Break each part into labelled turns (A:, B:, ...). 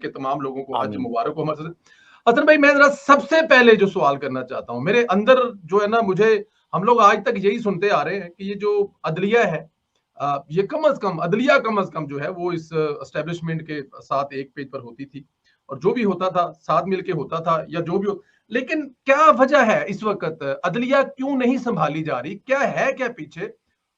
A: के तमाम लोगों को हज
B: आमीन।
A: मुबारक हो हमारे से। हसन भाई, मैं जरा सबसे पहले जो सवाल करना चाहता हूँ, मेरे अंदर जो है ना, मुझे हम लोग आज तक यही सुनते आ रहे हैं कि ये जो अदलिया है, ये कम अज कम अदलिया कम अज कम जो है वो इस एस्टेब्लिशमेंट के साथ एक पेज पर होती थी, और जो भी होता था साथ मिलके होता था, या जो भी हो। लेकिन क्या वजह है इस वक्त अदलिया क्यों नहीं संभाली जा रही? क्या है, क्या पीछे?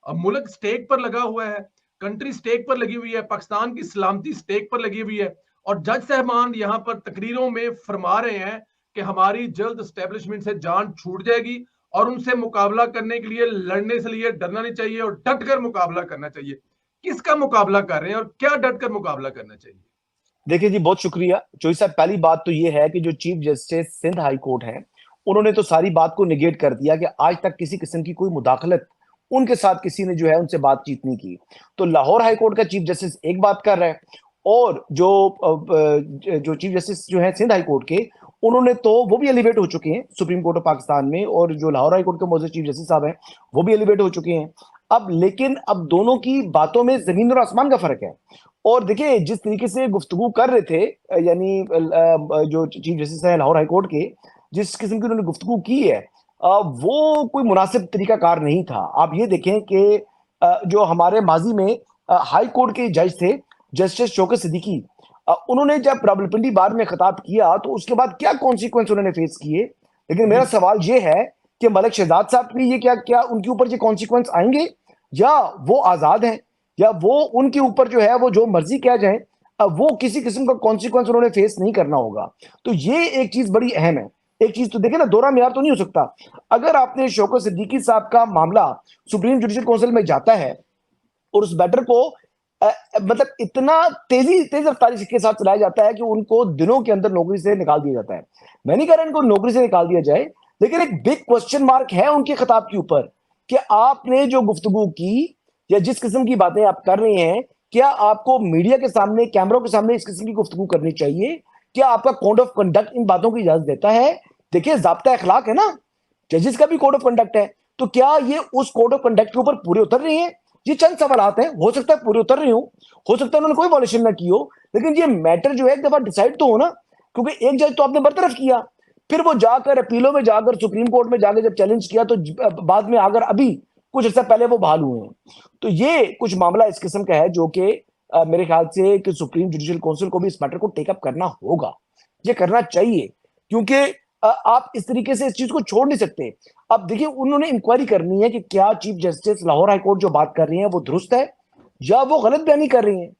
A: मुल्क स्टेक पर लगा हुआ है, कंट्री स्टेक पर लगी हुई है, पाकिस्तान की सलामती स्टेक पर लगी हुई है, और जज साहबान यहाँ पर तकरीरों में फरमा रहे हैं कि हमारी जल्द एस्टेब्लिशमेंट से जान छूट जाएगी, और उनसे मुकाबला करने के लिए, लड़ने से लिए डरना नहीं चाहिए और डट कर मुकाबला करना चाहिए। किसका मुकाबला कर रहे हैं और क्या डट कर मुकाबला करना चाहिए?
B: देखिए जी, बहुत शुक्रिया चोई साहब। पहली बात तो ये है कि जो chief justice Sindh high court है, उन्होंने तो सारी बात को निगेट कर दिया कि आज तक किसी किस्म की कोई मुदाखलत उनके साथ किसी ने जो है उनसे बातचीत नहीं की। तो लाहौर हाई कोर्ट का चीफ जस्टिस एक बात कर रहा है, और जो चीफ जस्टिस जो है सिंध हाई कोर्ट के, उन्होंने तो वो भी एलिवेट हो चुके हैं सुप्रीम कोर्ट ऑफ पाकिस्तान में, और जो लाहौर हाई कोर्ट के मौजूद चीफ जस्टिस साहब हैं वो भी एलिवेट हो चुके हैं। अब लेकिन अब दोनों की बातों में जमीन और आसमान का फर्क है। और देखिए, जिस तरीके से गुफ्तगू कर रहे थे, यानी जो चीफ जस्टिस है लाहौर हाई कोर्ट के, जिस किस्म की उन्होंने गुफ्तगू की है, वो कोई मुनासिब तरीकाकार नहीं था। आप ये देखें कि जो हमारे माजी में हाई कोर्ट के जज थे, जस्टिस शौकत सिद्दीकी, उन्होंने जब रावलपिंडी बार में खिताब किया तो उसके बाद क्या कॉन्सिक्वेंस उन्होंने फेस किए। लेकिन मेरा सवाल ये है कि मलिक शहजाद साहब की ये क्या क्या उनके ऊपर ये कॉन्सिक्वेंस आएंगे, या वो आजाद हैं, या वो उनके ऊपर जो है वो जो मर्जी किया जाए, अब वो किसी किस्म का कॉन्सिक्वेंस उन्होंने फेस नहीं करना होगा। तो ये एक चीज बड़ी अहम है। एक चीज तो देखे ना, दोहरा मेयार तो नहीं हो सकता। अगर आपने शौकत सिद्दीकी साहब का मामला सुप्रीम जुडिशल काउंसिल में जाता है और उस मैटर को मतलब इतना तेज रफ्तारी के साथ चलाया जाता है कि उनको दिनों के अंदर नौकरी से निकाल दिया जाता है। मैं नहीं कह रहा इनको नौकरी से निकाल दिया जाए, लेकिन एक बिग क्वेश्चन मार्क है उनके खिताब के ऊपर कि आपने जो गुफ्तगू की या जिस किस्म की बातें आप कर रहे हैं, क्या आपको मीडिया के सामने, कैमरों के सामने इस किस्म की गुफ्तगू करनी चाहिए? क्या आपका कोड ऑफ कंडक्ट इन बातों की इजाजत देता है? देखिए, ज़ाब्ता अखलाक है ना, जजेस का भी कोड ऑफ कंडक्ट है। तो क्या ये उस कोड ऑफ कंडक्ट के ऊपर पूरे उतर रही है? ये चंद सवालात हैं, हो सकता है पूरे उतर रही हो सकता है उन्होंने कोई वॉल्यूशन ना की हो, लेकिन ये मैटर जो है एक दफा डिसाइड तो हो ना, क्योंकि एक जज तो आपने बरतरफ किया, फिर वो जाकर अपीलों में जाकर सुप्रीम कोर्ट में जाकर जब चैलेंज किया तो बाद में आकर अभी कुछ अर्सा पहले वो बहाल हुए हैं। तो ये कुछ मामला इस किस्म का है जो कि मेरे ख्याल से कि सुप्रीम जुडिशियल काउंसिल को भी इस मैटर को टेकअप करना होगा, ये करना चाहिए, क्योंकि आप इस तरीके से इस चीज को छोड़ नहीं सकते। अब देखिए, उन्होंने इंक्वायरी करनी है कि क्या चीफ जस्टिस लाहौर हाईकोर्ट जो बात कर रही है वो दुरुस्त है या वो गलत बयानी कर रही हैं।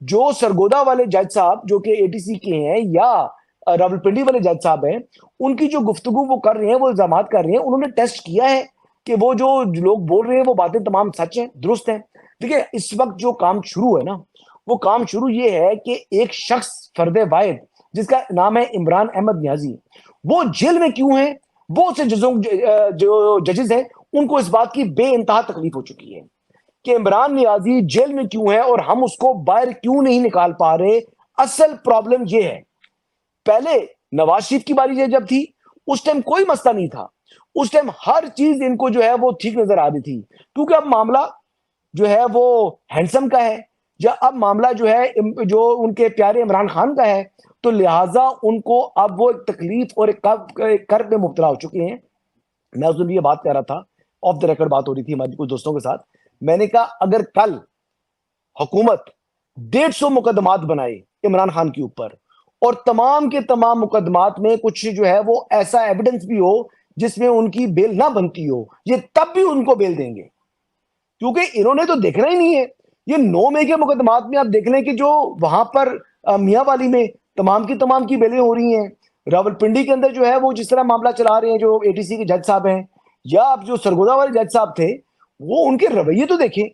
B: जो सरगोदा वाले जज साहब जो कि एटीसी के हैं या रावलपिंडी वाले जज साहब हैं, उनकी जो गुफ्तगू वो कर रहे हैं, वो इल्जामात कर रहे हैं, उन्होंने टेस्ट किया है कि वो जो लोग बोल रहे हैं वो बातें तमाम सच हैं, दुरुस्त हैं। देखिए, इस वक्त जो काम शुरू है ना, वो काम शुरू ये है कि एक शख्स फर्दे वाहिद जिसका नाम है इमरान अहमद न्याजी, वो जेल में क्यों है? वो से जो जजेस हैं उनको इस बात की बेइंतहा तकलीफ हो चुकी है कि इमरान नियाजी जेल में क्यों है और हम उसको बाहर क्यों नहीं निकाल पा रहे। असल प्रॉब्लम यह है, पहले नवाज शरीफ की बारी जब थी उस टाइम कोई मसला नहीं था, उस टाइम हर चीज इनको जो है वो ठीक नजर आ रही थी, क्योंकि अब मामला जो है वो हैंडसम का है, या अब मामला जो है जो उनके प्यारे इमरान खान का है, तो लिहाजा उनको अब वो एक तकलीफ और एक कर्ब में मुब्तला हो चुके हैं। मैं उस दिन ये बात कह रहा था, ऑफ द रिकॉर्ड बात हो रही थी हमारी कुछ दोस्तों के साथ, मैंने कहा अगर कल हुकूमत 150 मुकदमात बनाए इमरान खान के ऊपर और तमाम के तमाम मुकदमात में कुछ जो है वो ऐसा एविडेंस भी हो जिसमें उनकी बेल ना बनती हो, ये तब भी उनको बेल देंगे, क्योंकि इन्होंने तो देखना ही नहीं है। ये 9 मई के मुकदमात में आप देख लें कि जो वहां पर मियां वाली में तमाम की बेलें हो रही हैं, रावलपिंडी के अंदर जो है वो जिस तरह मामला चला रहे हैं जो एटीसी के जज साहब हैं, या आप जो सरगोदा वाले जज साहब थे, वो उनके रवैये तो देखें।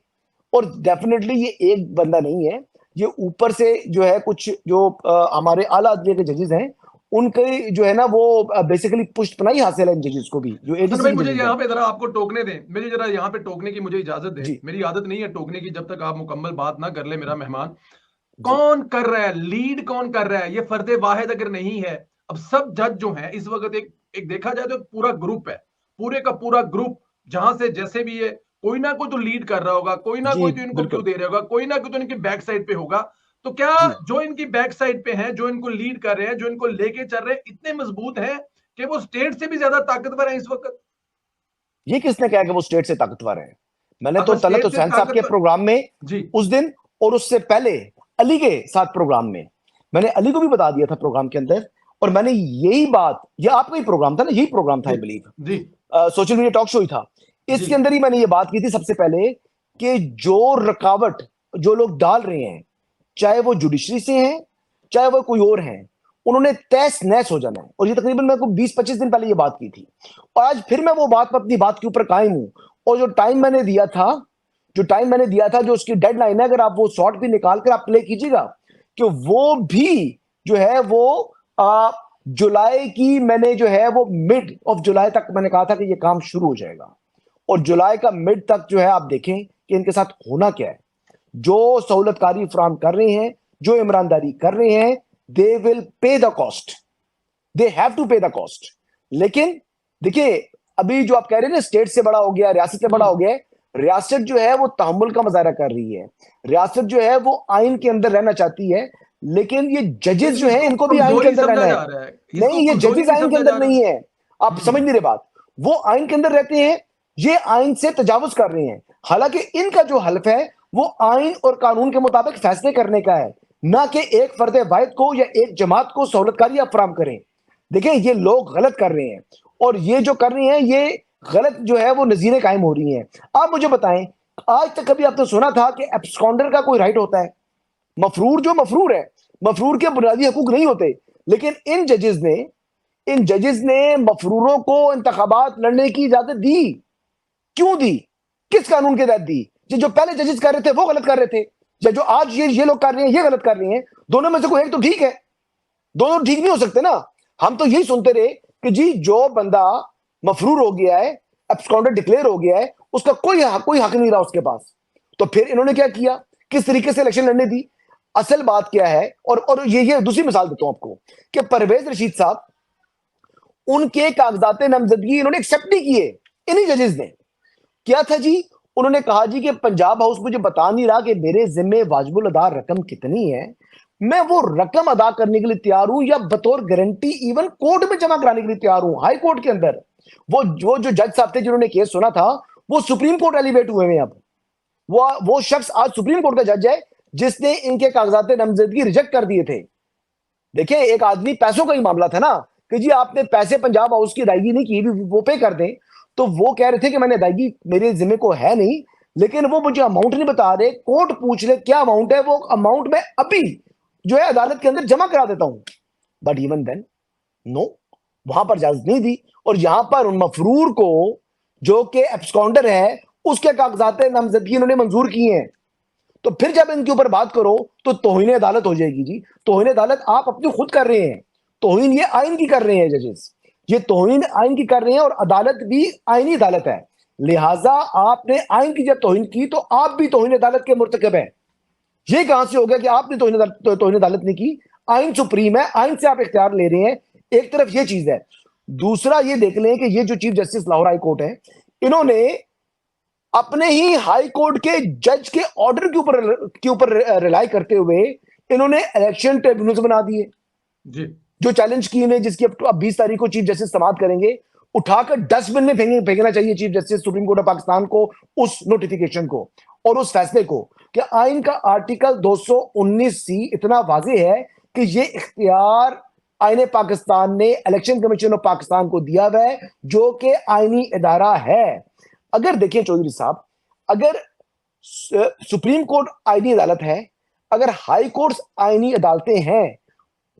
B: और डेफिनेटली ये एक बंदा नहीं है, ये ऊपर से जो है कुछ जो हमारे आला अदलिया के जजेस हैं उनके जो है ना वो बेसिकली पुष्टपनाही हासिल है इन जजेस को भी, जो
A: हसन
B: एटीसी
A: भाई,
B: के
A: मुझे
B: जजेस हैं।
A: यहाँ पे जरा आपको टोकने दें, मुझे जरा यहाँ पे टोकने की मुझे इजाजत दें।
B: जी
A: मेरी आदत नहीं है टोकने की जब तक आप मुकम्मल बात ना कर ले मेरा मेहमान।
B: जी
A: कौन कर रहा है, लीड कौन कर रहा है? ये फर्दे वाहिद अगर नहीं है, अब सब जज जो हैं इस वक्त एक एक देखा जाए तो पूरा ग्रुप है, पूरे का पूरा ग्रुप, जहां से जैसे भी है कोई ना कोई तो लीड कर रहा होगा, कोई ना
B: जी
A: कोई तो इनको क्यों
B: बिल्कुल।
A: दे रहा होगा, कोई ना कोई तो इनके बैक साइड पे होगा। तो क्या
B: जी
A: जो इनकी बैक साइड पे हैं, जो इनको लीड कर रहे हैं, जो इनको लेके चल रहे हैं, इतने मजबूत हैं कि वो स्टेट से भी ज्यादा ताकतवर है इस वक्त?
B: ये किसने कहा कि वो स्टेट से ताकतवर है? मैंने तो
A: अगर
B: तलत
A: स्टेट से
B: हुसैन साहब के
A: ताकतवर,
B: प्रोग्राम में
A: जी
B: उस दिन और उससे पहले अली के साथ प्रोग्राम में मैंने अली को भी बता दिया था प्रोग्राम के अंदर, और मैंने यही बात, ये आपका ही प्रोग्राम था ना, यही प्रोग्राम था
A: जी
B: आई बिलीव,
A: जी
B: सोशल मीडिया टॉक शो ही था,
A: जी
B: इसके अंदर ही मैंने ये बात की थी सबसे पहले कि जो रुकावट जो लोग डाल रहे हैं, चाहे वो जुडिशरी से हैं चाहे वो कोई और हैं, उन्होंने तहस नहस हो जाना है। और ये तकरीबन मैं को 20-25 दिन पहले ये बात की थी, और आज फिर मैं वो बात पर अपनी बात के ऊपर कायम हूं। और जो टाइम मैंने दिया था, जो उसकी डेडलाइन है, अगर आप वो शॉर्ट भी निकाल कर आप प्ले कीजिएगा, कि वो भी जो है वो जुलाई की, मैंने जो है वो मिड ऑफ जुलाई तक मैंने कहा था कि ये काम शुरू हो जाएगा। और जुलाई का मिड तक जो है आप देखें कि इनके साथ होना क्या है। जो सहूलतकारी फराम कर रहे हैं, जो ईमानदारी कर रहे हैं, they will pay the cost, they have to pay the cost. लेकिन देखिए, अभी जो आप कह रहे हैं ना, स्टेट से बड़ा हो गया, रियासत से बड़ा हो गया, रियासत जो है वो तहम्मुल का मुजाहरा कर रही है, रियासत जो है वो आइन के अंदर रहना चाहती है, लेकिन ये जजेस
A: लेकिन
B: जो है
A: इसको
B: इनको भी आइन के
A: कमजोरी
B: अंदर रहना
A: समझा
B: है।
A: जा रहा है, इसको
B: नहीं, ये
A: कमजोरी
B: जजेस
A: नहीं
B: आइन के
A: समझा
B: अंदर
A: जा
B: नहीं
A: रहा।
B: है, आप समझ नहीं रहे बात। वो आइन के अंदर रहते हैं, ये आइन से तजावुज कर रहे हैं। हालांकि इनका जो हल्फ है वो आइन और कानून के मुताबिक फैसले करने का है, ना कि एक फर्द वाहिद को या एक जमात को सहूलतकारी फराम करें। देखें, ये लोग गलत कर रहे हैं, और ये जो कर रहे हैं ये गलत जो है वो नजीरें कायम हो रही हैं। आप मुझे बताएं, आज तक कभी आपने सुना था कि एब्सकॉन्डर का कोई राइट होता है? मफरूर जो मफरूर है, मफरूर के बुनियादी हकूक नहीं होते। लेकिन इन जजेस ने मफरूरों को इंतखाबात लड़ने की इजाजत दी। क्यों दी? किस कानून के तहत दी? जो पहले जजेस कर रहे थे वो गलत कर रहे थे, या जो आज ये लोग कर रहे हैं ये गलत कर रहे हैं? दोनों में से कोई एक तो ठीक है, दोनों ठीक नहीं हो सकते ना। हम तो यही सुनते रहे कि जी जो बंदा मफरूर हो गया है, एब्सकॉन्डेड डिक्लेयर हो गया है, उसका कोई हक नहीं रहा उसके पास। तो फिर इन्होंने क्या किया, किस तरीके से इलेक्शन लड़ने दी? असल बात क्या है, और ये दूसरी मिसाल देता हूं आपको, कि परवेज रशीद साहब, उनके कागजात नामजदगी इन्होंने एक्सेप्ट नहीं किए। इन्हीं जजेस ने क्या था जी, उन्होंने कहा जी कि पंजाब हाउस मुझे बता नहीं रहा कि मेरे जिम्मे वाजिबुल अदा रकम कितनी है, मैं वो रकम अदा करने के लिए तैयार हूं, या बतौर गारंटी इवन कोर्ट में जमा कराने के लिए तैयार हूं, हाई कोर्ट के अंदर। वो जो जज साहब थे जिन्होंने केस सुना था, वो सुप्रीम कोर्ट एलिवेट हुए हैं अब। वो शख्स आज सुप्रीम कोर्ट का जज है जिसने इनके कागजात नामजदगी रिजेक्ट कर दिए थे। देखिए, एक आदमी, पैसों का ही मामला था ना, कि जी आपने पैसे पंजाब हाउस की अदायगी नहीं की, वो पे कर दें। तो वो कह रहे थे कि मैंने अदायगी मेरे जिम्मे को है नहीं, लेकिन वो मुझे अमाउंट नहीं बता रहे, कोर्ट पूछ ले क्या अमाउंट है, वो अमाउंट मैं अभी जो है अदालत के अंदर जमा करा देता हूं। बट इवन देन नो, वहां पर इजाजत नहीं दी। और यहां पर उन मफरूर को, जो कि एब्सकॉन्डर है, उसके कागजात नामजदगी इन्होंने मंजूर किए हैं। तो फिर जब इनके ऊपर बात करो तो तौहीन अदालत हो जाएगी जी। तौहीन अदालत आप अपनी खुद कर रहे हैं, तौहीन ये आइन की कर रहे हैं जजेस, ये तौहीन आइन की कर रहे हैं, और अदालत भी आइनी अदालत है। लिहाजा आपने आइन की जब तौहीन की तो आप भी तौहीन अदालत के मुर्तकब हैं। ये कहां से हो गया कि आपने तौहीन अदालत ने की? आइन सुप्रीम है, आइन से आप इख्तियार ले रहे हैं। एक तरफ ये चीज है, दूसरा ये देख लें कि ये जो chief justice Lahore high court है, इन्होंने अपने ही हाई कोर्ट के जज के ऑर्डर के ऊपर रिलाई करते हुए इन्होंने इलेक्शन ट्रिब्यूनल्स बना दिए।
A: जी
B: जो चैलेंज स्कीम है जिसकी अब 20 तारीख को चीफ जस्टिस समाप्त करेंगे, उठाकर डस्टबिन में फेंकना चाहिए chief justice supreme court of Pakistan को, उस नोटिफिकेशन को और उस फैसले को, कि आइन का आर्टिकल 219C इतना वाजे है कि ये इख्तियार आईने पाकिस्तान ने इलेक्शन कमीशन ऑफ पाकिस्तान को दिया हुआ है, जो कि आईनी इदारा है। अगर देखें चौधरी साहब, अगर सुप्रीम कोर्ट आईनी अदालत है, अगर हाई कोर्ट आईनी अदालतें हैं,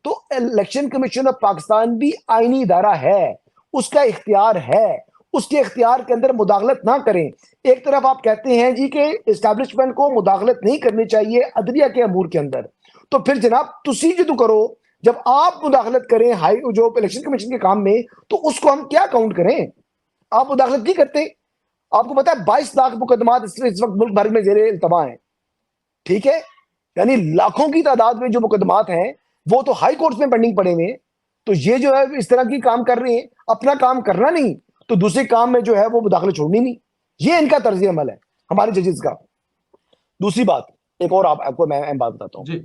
B: तो इलेक्शन कमीशन ऑफ पाकिस्तान भी आईनी इदारा है, उसका इख्तियार है। उसके इख्तियार के अंदर मुदाखलत ना करें। एक तरफ आप कहते हैं जी कि एस्टैब्लिशमेंट को मुदाखलत नहीं करनी चाहिए अदलिया के अमूर के अंदर, तो फिर जनाब तुसी जो करो, जब आप मुदाखलत करें हाई जो इलेक्शन कमीशन के काम में, तो उसको हम क्या काउंट करें? आप मुदाखलत नहीं करते। आपको पता है 22 लाख मुकदमात इस वक्त मुल्क भर में जेरे इल्तवा हैं, ठीक है? यानी लाखों की तादाद में जो मुकदमात हैं वो तो हाई कोर्ट में पेंडिंग पड़े हुए हैं। तो ये जो है इस तरह की काम कर रहे हैं, अपना काम करना नहीं तो दूसरे काम में जो है वो मुदाखलत छोड़नी नहीं। ये इनका तर्ज अमल है हमारे जजेस का। दूसरी बात, एक और आपको मैं बात बताता हूं
A: जी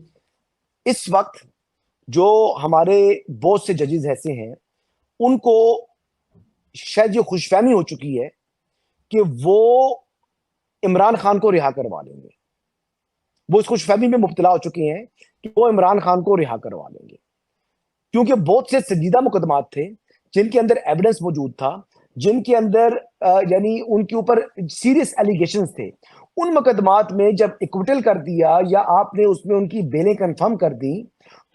B: इस वक्त जो हमारे बहुत से जजेस ऐसे हैं, उनको शायद ये खुशफहमी हो चुकी है कि वो इमरान खान को रिहा करवा लेंगे। वो इस खुशफहमी में मुब्तला हो चुके हैं कि वो इमरान खान को रिहा करवा लेंगे, क्योंकि बहुत से संजीदा मुकदमात थे जिनके अंदर एविडेंस मौजूद था, जिनके अंदर यानी उनके ऊपर सीरियस एलिगेशंस थे। उन मुकदमात में जब इक्विटल कर दिया या आपने उसमें उनकी बेलें कंफर्म कर दी,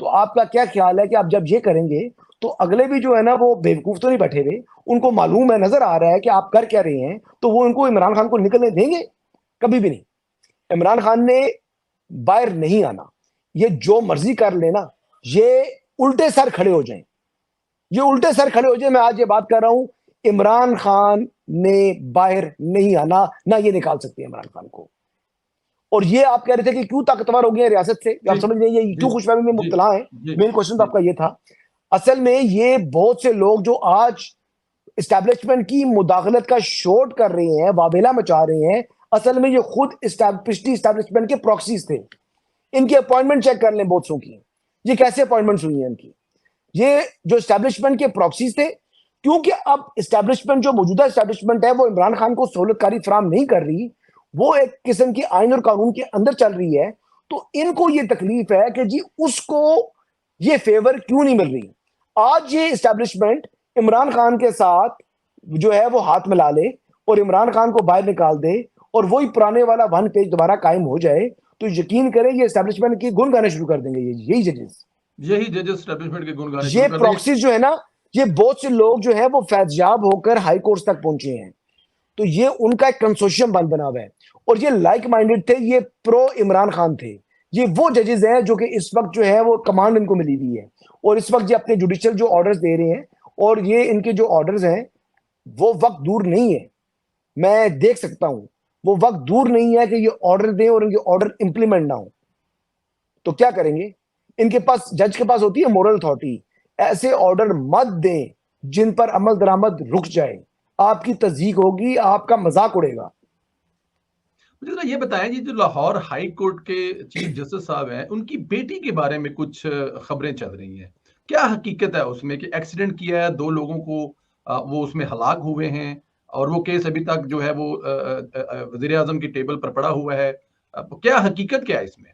B: तो आपका क्या ख्याल है कि आप जब ये करेंगे तो अगले भी जो है ना वो बेवकूफ तो नहीं बैठे हुए, उनको मालूम है, नजर आ रहा है कि आप कर क्या रहे हैं, तो वो उनको इमरान खान को निकलने देंगे? कभी भी नहीं। इमरान खान ने बाहर नहीं आना, ये जो मर्जी कर लेना, ये उल्टे सर खड़े हो जाएं, ये उल्टे सर खड़े हो जाए। मैं आज ये बात कर रहा हूं, इमरान खान ने बाहर नहीं आना, ना ये निकाल सकते इमरान खान को। और ये आप कह रहे थे कि क्यों ताकतवर हो गए रियासत से, आप समझ रहे हैं ये क्यों खुशफहमी में मुब्तला है। मेन क्वेश्चन तो आपका ये था। असल में ये बहुत से लोग जो आज इस्टेब्लिशमेंट की मुदाखलत का शोट कर रहे हैं, वावेला मचा रहे हैं, असल में ये खुद पिछली इस्टेब्लिशमेंट के प्रॉक्सीज थे। इनकी अपॉइंटमेंट चेक कर लें बहुत सौ की, ये कैसे अपॉइंटमेंट्स हुई हैं इनकी। ये जो इस्टेब्लिशमेंट के प्रॉक्सीज थे, क्योंकि अब इस्टेब्लिशमेंट जो मौजूदा इस्टेब्लिशमेंट है वो इमरान खान को सहूलतकारी फराम नहीं कर रही, वो एक किस्म की आइन और कानून के अंदर चल रही है, तो इनको ये तकलीफ है कि जी उसको ये फेवर क्यों नहीं मिल रही। आज ये इस्टेब्लिशमेंट इमरान खान के साथ जो है वो हाथ मिला ले और इमरान खान को बाहर निकाल दे और वही पुराने वाला वन पेज दोबारा कायम हो जाए, तो यकीन करें ये इस्टेब्लिशमेंट की गुन गाने शुरू कर देंगे यही जजेस।
A: यही जजेस एस्टेब्लिशमेंट के गुण गाने
B: ये
A: शुरू कर
B: प्रॉक्सीज जो है ना, ये बहुत से लोग जो है वो फैज़याब होकर हाई कोर्ट तक पहुंचे हैं, तो ये उनका एक कंसोर्शियम बना हुआ है और ये लाइक माइंडेड थे, ये प्रो इमरान खान थे। ये वो जजेस हैं जो कि इस वक्त जो है वो कमांड इनको मिली हुई है और इस वक्त ये अपने जुडिशियल जो ऑर्डर्स दे रहे हैं, और ये इनके जो ऑर्डर्स हैं वो वक्त दूर नहीं है, मैं देख सकता हूं, वो वक्त दूर नहीं है कि ये ऑर्डर दें और इनके ऑर्डर इंप्लीमेंट ना हो। तो क्या करेंगे? इनके पास, जज के पास होती है मोरल अथॉरिटी, ऐसे ऑर्डर मत दें जिन पर अमल दरामद रुक जाए, आपकी तस्दीक होगी, आपका मजाक उड़ेगा।
A: मुझे जरा ये बताएं, ये जो लाहौर हाई कोर्ट के चीफ जस्टिस साहब हैं, उनकी बेटी के बारे में कुछ खबरें चल रही हैं, क्या हकीकत है उसमें कि एक्सीडेंट किया है, 2 लोगों को वो उसमें हलाक हुए हैं और वो केस अभी तक जो है वो वज़ीर आज़म की टेबल पर पड़ा हुआ है, क्या हकीकत क्या है इसमें?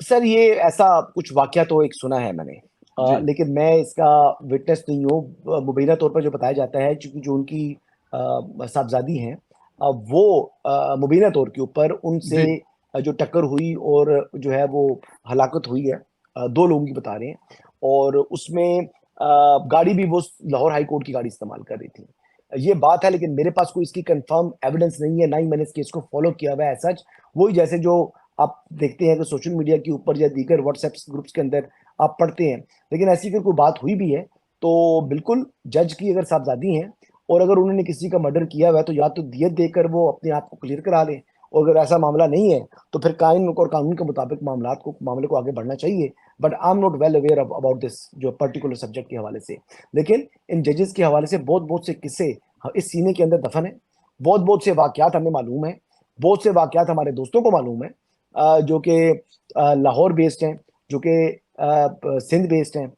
B: सर ये ऐसा कुछ वाकया तो एक सुना है मैंने, लेकिन मैं इसका विटनेस नहीं हूँ। मुबीना तौर पर जो बताया जाता है, चूंकि जो उनकी साहबजादी हैं, वो मुबीना तौर के ऊपर उनसे जो टक्कर हुई और जो है वो हलाकत हुई है, 2 लोगों की बता रहे हैं, और उसमें गाड़ी भी वो लाहौर हाई कोर्ट की गाड़ी इस्तेमाल कर रही थी, ये बात है। लेकिन मेरे पास कोई इसकी कंफर्म एविडेंस नहीं है, ना ही मैंने इस केस को फॉलो किया हुआ है सच। वही जैसे जो आप देखते हैं कि सोशल मीडिया के ऊपर या दीगर व्हाट्सएप ग्रुप्स के अंदर आप पढ़ते हैं, लेकिन ऐसी अगर कोई बात हुई भी है तो बिल्कुल जज की अगर साहबजादी हैं और अगर उन्होंने किसी का मर्डर किया हुआ है तो या तो दियत देकर वो अपने आप को क्लियर करा लें, और अगर ऐसा मामला नहीं है तो फिर कानून और कानून के मुताबिक मामले को आगे बढ़ना चाहिए। But I am not well aware about this जो पर्टिकुलर सब्जेक्ट के हवाले से। लेकिन इन जजेस के हवाले से बहुत बहुत से किस्से इस सीने के अंदर दफन है, बहुत बहुत से वाकयात हमें मालूम है, बहुत से वाकयात हमारे दोस्तों को मालूम है, जो कि लाहौर बेस्ड हैं, जो कि सिंध बेस्ड हैं,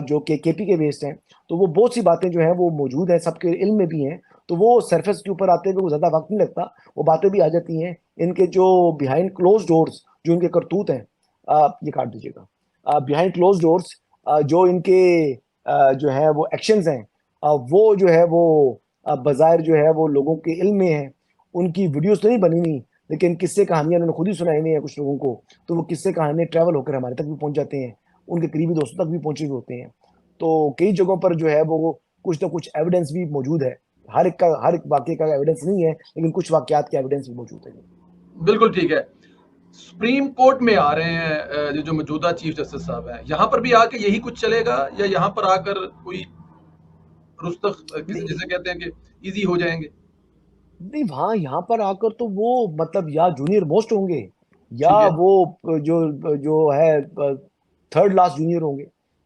B: जो कि केपी के बेस्ड हैं। तो वो बहुत सी बातें जो हैं वो मौजूद हैं, सबके इल्म में भी हैं, तो वो सरफेस के ऊपर आते हुए ज़्यादा वक्त नहीं लगता, वो बातें भी आ जाती हैं। इनके जो बिहाइंड क्लोज डोर्स जो इनके करतूत हैं, ये काट दीजिएगा, बिहाइंड क्लोज डोर्स जो इनके जो है वो एक्शंस हैं, वो जो है वो बाज़ाहिर जो है वो लोगों के इल्म में है। उनकी वीडियोस तो नहीं बनी हुई, लेकिन किस्से कहानियां उन्होंने खुद ही सुनाई हुई हैं कुछ लोगों को, तो वो किस्से कहानियां ट्रैवल होकर हमारे तक भी पहुंच जाते हैं, उनके करीबी दोस्तों तक भी पहुंचे हुए होते हैं। तो कई जगहों पर जो है वो कुछ ना कुछ एविडेंस भी मौजूद है, हर एक वाक्य का एविडेंस नहीं है, लेकिन कुछ वाकयात के एविडेंस भी मौजूद है।
A: बिल्कुल ठीक है। सुप्रीम कोर्ट में आ रहे हैं जो मौजूदा चीफ जस्टिस साहब हैं, यहाँ पर भी आके यही कुछ चलेगा या यहाँ पर आकर कोई रुस्तख जिसे कहते हैं कि इजी हो जाएंगे?
B: नहीं, वहां यहाँ पर आकर तो वो मतलब या जूनियर मोस्ट होंगे या
A: ठीक है।
B: वो जो जो है थर्ड लास्ट जूनियर होंगे।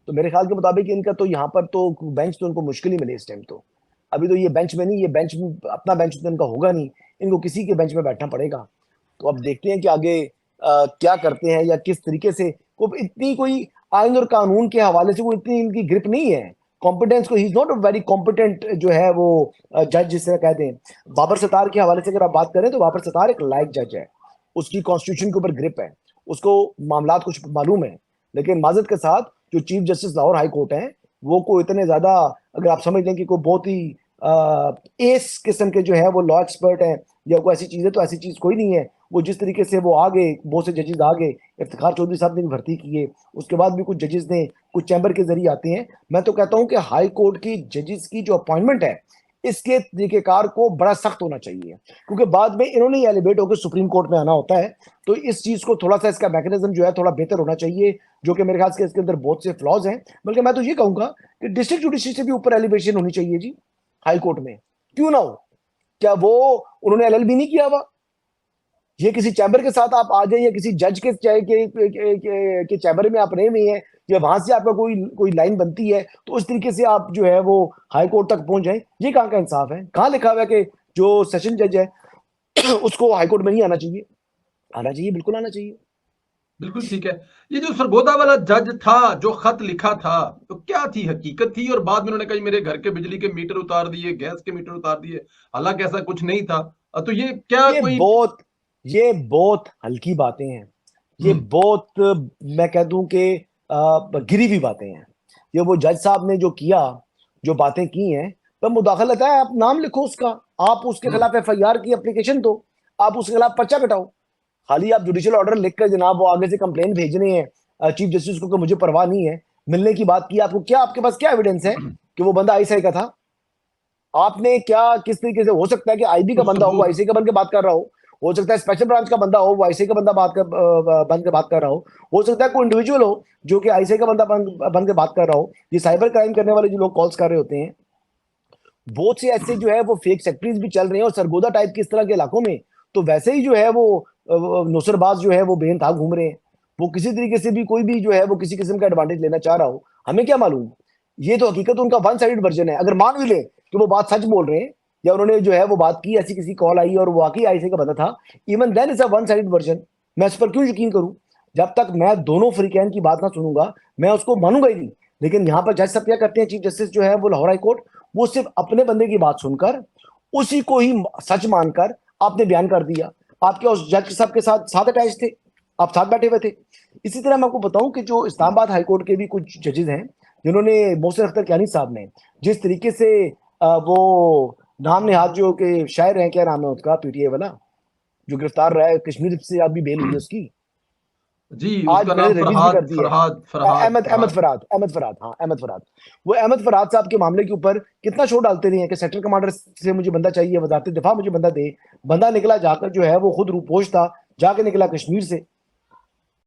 B: तो मेरे ख्याल के मुताबिक इनका तो यहाँ पर तो बेंच तो उनको मुश्किल ही मिले इस टाइम। तो अभी तो ये बेंच में नहीं, ये बेंच अपना बेंच तो इनका होगा नहीं, इनको किसी के बेंच में बैठना पड़ेगा। तो अब देखते हैं कि आगे क्या करते हैं या किस तरीके से को इतनी कोई आइन और कानून के हवाले से कोई इतनी इनकी ग्रिप नहीं है कॉम्पिटेंस को। He is not a very competent जो है वो जज जिस तरह कहते हैं। बाबर सत्तार के हवाले से अगर आप बात करें तो बाबर सत्तार एक लायक जज है, उसकी कॉन्स्टिट्यूशन के ऊपर ग्रिप है, उसको मामलात कुछ मालूम है। लेकिन माजरत के साथ जो chief justice Lahore high court हैं वो को इतने ज्यादा, अगर आप समझ लें कि कोई बहुत ही एस किस्म के जो है वो लॉ एक्सपर्ट है या कोई ऐसी चीज है, तो ऐसी चीज कोई नहीं है। वो जिस तरीके से वो आगे बहुत से जजेस आगे, इफ्तिखार चौधरी साहब ने भी भर्ती किए, उसके बाद भी कुछ जजेस ने कुछ चैम्बर के जरिए आते हैं। मैं तो कहता हूं कि हाई कोर्ट की जजेस की जो अपॉइंटमेंट है इसके तरीकेकार को बड़ा सख्त होना चाहिए, क्योंकि बाद में इन्होंने एलिवेट होकर सुप्रीम कोर्ट में आना होता है। तो इस चीज को थोड़ा सा इसका मैकेनिज्म जो है थोड़ा बेहतर होना चाहिए, जो कि मेरे ख्याल से इसके अंदर बहुत से फ्लॉज हैं। बल्कि मैं तो ये कहूंगा कि डिस्ट्रिक्ट जुडिशरी से भी ऊपर एलिवेशन होनी चाहिए जी हाई कोर्ट में, क्यों ना हो। क्या वो उन्होंने एलएलबी नहीं किया हुआ? ये किसी चैम्बर के साथ आप आ जाए या किसी जज के चैम्बर में आप रहे हुए हैं या वहां से आपका कोई कोई लाइन बनती है तो उस तरीके से आप जो है वो हाई कोर्ट तक पहुंच जाए, ये कहाँ का इंसाफ है? कहाँ लिखा हुआ है कि जो सेशन जज है उसको हाई कोर्ट में नहीं आना चाहिए? आना चाहिए, बिल्कुल आना चाहिए।
A: बिल्कुल ठीक है। ये जो सरगोदा वाला जज था जो खत लिखा था, तो क्या थी, हकीकत थी? और बाद में उन्होंने कहा मेरे घर के बिजली के मीटर उतार दिए, गैस के मीटर उतार दिए, हालांकि ऐसा कुछ नहीं था। तो ये क्या
B: ये
A: कोई
B: बहुत ये बहुत हल्की बातें हैं, ये बहुत मैं कह दूं कि गिरी हुई बातें हैं। ये वो जज साहब ने जो किया, जो बातें की हैं, तो मुदाखलत है। आप नाम लिखो उसका, आप उसके खिलाफ एफआईआर की एप्लीकेशन दो, आप उसके खिलाफ पर्चा कटाओ। खाली आप जुडिशियल ऑर्डर लिखकर जनाब वो आगे से कंप्लेन भेजने हैं चीफ जस्टिस को कि मुझे परवाह नहीं है, मिलने की बात की आपको, क्या आपके पास क्या एविडेंस है कि वो बंदा आईसीआई का था? आपने क्या किस तरीके से, हो सकता है कि आईबी का
A: कुछ
B: बंदा हो वो
A: सबूत?
B: आईसीआई का बन के बात कर रहा हो सकता है स्पेशल ब्रांच का बंदा हो वो आईसीआई का बंदा बन के बात कर रहा हो सकता है कोई इंडिविजुअल हो जो कि आईसीआई का बंदा बन के बात कर रहा हो। ये साइबर क्राइम करने वाले जो लोग कॉल्स कर रहे होते हैं, बहुत से ऐसे जो है वो फेक सेक्टरीज भी चल रहे हैं। और सरगोदा टाइप के इस तरह के इलाकों में तो वैसे ही जो है वो नौसरबाज जो है वो बेनता घूम रहे हैं। वो किसी तरीके से भी कोई भी जो है वो किसी किस्म का एडवांटेज लेना चाह रहा हो, हमें क्या मालूम। ये तो हकीकत उनका वन साइड वर्जन है। अगर मान भी ले कि वो बात सच बोल रहे हैं या उन्होंने जो है वो बात की, ऐसी किसी कॉल आई और वो वाकई आईसी का बंदा था, even then is a one side version. मैं इस पर क्यों यकीन करूं? जब तक मैं दोनों फ्रीकैन की बात ना सुनूंगा मैं उसको मानूंगा ही नहीं। लेकिन यहां पर जज साहब क्या करते हैं, चीफ जस्टिस जो है वो लाहौर हाई कोर्ट, वो सिर्फ अपने बंदे की बात सुनकर उसी को ही सच मानकर आपने बयान कर दिया। आपके उस जज साहब के साथ साथ अटैच थे, आप साथ बैठे हुए थे। इसी तरह मैं आपको बताऊं कि जो इस्लामाबाद हाईकोर्ट के भी कुछ जजेस हैं जिन्होंने, मोहसिन अख्तर कियानी साहब ने जिस तरीके से वो नाम नेहाद जो के शायर हैं, क्या नाम है उसका, पीटीए वाला जो गिरफ्तार रहा है कश्मीर से, अभी बेल हुई उसकी,
A: जी,
B: आज
A: उसका
B: मैंने
A: नाम
B: रिलीज भी कर
A: फरहाद
B: दी है।
A: फरहाद फरहाद
B: अहमद अहमद
A: फरहाद
B: फरहाद अहमद फरहाद हाँ अहमद फरहाद। वो अहमद फरहाद साहब के मामले के ऊपर कितना शोर डालते रहे हैं कि सेक्टर कमांडर से मुझे बंदा चाहिए, वजारत दिफा मुझे बंदा दे। बंदा निकला जाकर जो है वो खुद रूपोश था, जाके निकला कश्मीर से।